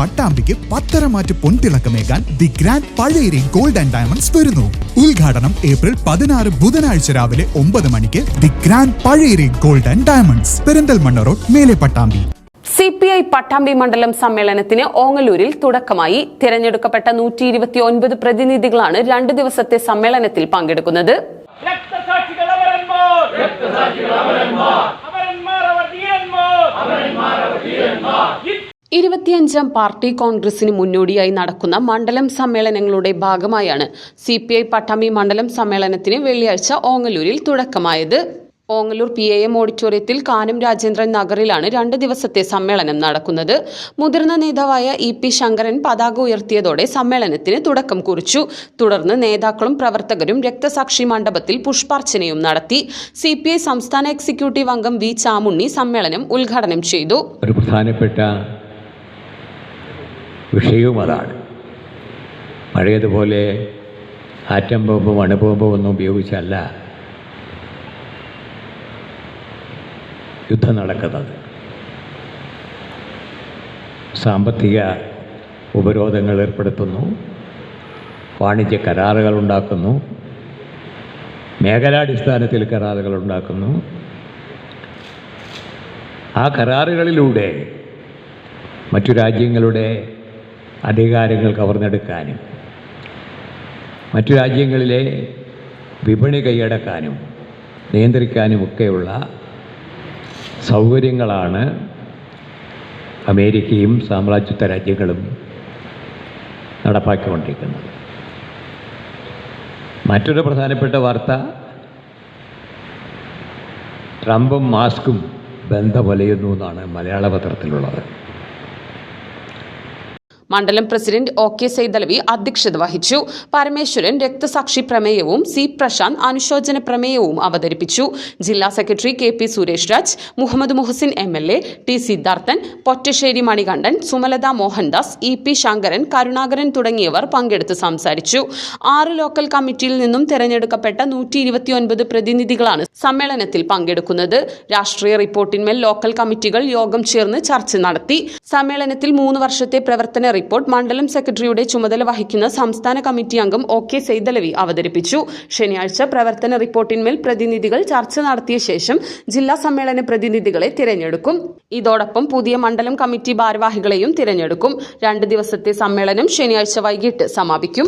പട്ടാമ്പിക്ക് പത്തരമാറ്റ് പൊൻതിളക്കമേകാൻ the grand Pazhayari gold and diamonds വരുന്നു. ഉദ്ഘാടനം ഏപ്രിൽ 16 ബുധനാഴ്ച രാവിലെ 9 മണിക്ക് the grand Pazhayari gold and diamonds, Perinthalmanna road, മേലെ പട്ടാമ്പി. CPI പട്ടാമ്പി മണ്ഡലം സമ്മേളനത്തിന് ഓങ്ങല്ലൂരിൽ തുടക്കമായി. തിരഞ്ഞെടുക്കപ്പെട്ട 129 പ്രതിനിധികളാണ് 2 ദിവസത്തെ സമ്മേളനത്തിൽ പങ്കെടുക്കുന്നത്. 25ാം പാർട്ടി കോൺഗ്രസിന് മുന്നോടിയായി നടക്കുന്ന മണ്ഡലം സമ്മേളനങ്ങളുടെ ഭാഗമായാണ് CPI പട്ടാമ്പി മണ്ഡലം സമ്മേളനത്തിന് വെള്ളിയാഴ്ച ഓങ്ങല്ലൂരിൽ തുടക്കമായത്. ഓങ്ങല്ലൂർ PAM ഓഡിറ്റോറിയത്തിൽ കാനം രാജേന്ദ്രൻ നഗറിലാണ് 2 ദിവസത്തെ സമ്മേളനം നടക്കുന്നത്. മുതിർന്ന നേതാവായ EP ശങ്കരൻ പതാക ഉയർത്തിയതോടെ സമ്മേളനത്തിന് തുടക്കം കുറിച്ചു. തുടർന്ന് നേതാക്കളും പ്രവർത്തകരും രക്തസാക്ഷി മണ്ഡപത്തിൽ പുഷ്പാർച്ചനയും നടത്തി. CPI സംസ്ഥാന എക്സിക്യൂട്ടീവ് അംഗം V ചാമുണ്ണി സമ്മേളനം ഉദ്ഘാടനം ചെയ്തു. ഒരു പ്രധാനപ്പെട്ട വിഷയവും അതാണ്. പഴയതുപോലെ ആറ്റം ബോംബും അണുബോംബും ഒന്നും ഉപയോഗിച്ചല്ല യുദ്ധം നടക്കുന്നത്. സാമ്പത്തിക ഉപരോധങ്ങൾ ഏർപ്പെടുത്തുന്നു, വാണിജ്യ കരാറുകൾ ഉണ്ടാക്കുന്നു, മേഖലാടിസ്ഥാനത്തിൽ കരാറുകൾ ഉണ്ടാക്കുന്നു. ആ കരാറുകളിലൂടെ മറ്റു രാജ്യങ്ങളുടെ അധികാരങ്ങൾ കവർന്നെടുക്കാനും മറ്റു രാജ്യങ്ങളിലെ വിപണി കൈയടക്കാനും നിയന്ത്രിക്കാനുമൊക്കെയുള്ള സൗകര്യങ്ങളാണ് അമേരിക്കയും സാമ്രാജ്യത്വ രാജ്യങ്ങളും നടപ്പാക്കിക്കൊണ്ടിരിക്കുന്നത്. മറ്റൊരു പ്രധാനപ്പെട്ട വാർത്ത, ട്രംപും മാസ്കും ബന്ധമലയുന്നു എന്നാണ് മലയാള പത്രത്തിലുള്ളത്. മണ്ഡലം പ്രസിഡന്റ് OK സൈദലവി അധ്യക്ഷത വഹിച്ചു. പരമേശ്വരൻ രക്തസാക്ഷി പ്രമേയവും C പ്രശാന്ത് അനുശോചന പ്രമേയവും അവതരിപ്പിച്ചു. ജില്ലാ secretary KP Suresh Raj, Muhammad Muhsin MLA, T Siddharthan, Pottassery Manikandan, Sumalatha Mohandas, EP Sankaran, Karunakaran തുടങ്ങിയവർ പങ്കെടുത്ത് സംസാരിച്ചു. 6 ലോക്കൽ കമ്മിറ്റിയിൽ നിന്നും തെരഞ്ഞെടുക്കപ്പെട്ട 129 പ്രതിനിധികളാണ് സമ്മേളനത്തിൽ പങ്കെടുക്കുന്നത്. രാഷ്ട്രീയ റിപ്പോർട്ടിന്മേൽ ലോക്കൽ കമ്മിറ്റികൾ യോഗം ചേർന്ന് ചർച്ച നടത്തി. സമ്മേളനത്തിൽ 3 വർഷത്തെ പ്രവർത്തന റിപ്പോർട്ട് മണ്ഡലം സെക്രട്ടറിയുടെ ചുമതല വഹിക്കുന്ന സംസ്ഥാന കമ്മിറ്റി അംഗം OK സൈദലവി അവതരിപ്പിച്ചു. ശനിയാഴ്ച പ്രവർത്തന റിപ്പോർട്ടിന്മേൽ പ്രതിനിധികൾ ചർച്ച നടത്തിയ ശേഷം ജില്ലാ സമ്മേളന പ്രതിനിധികളെ തിരഞ്ഞെടുക്കും. ഇതോടൊപ്പം പുതിയ മണ്ഡലം കമ്മിറ്റി ഭാരവാഹികളെയും തിരഞ്ഞെടുക്കും. 2 ദിവസത്തെ സമ്മേളനം ശനിയാഴ്ച വൈകിട്ട് സമാപിക്കും.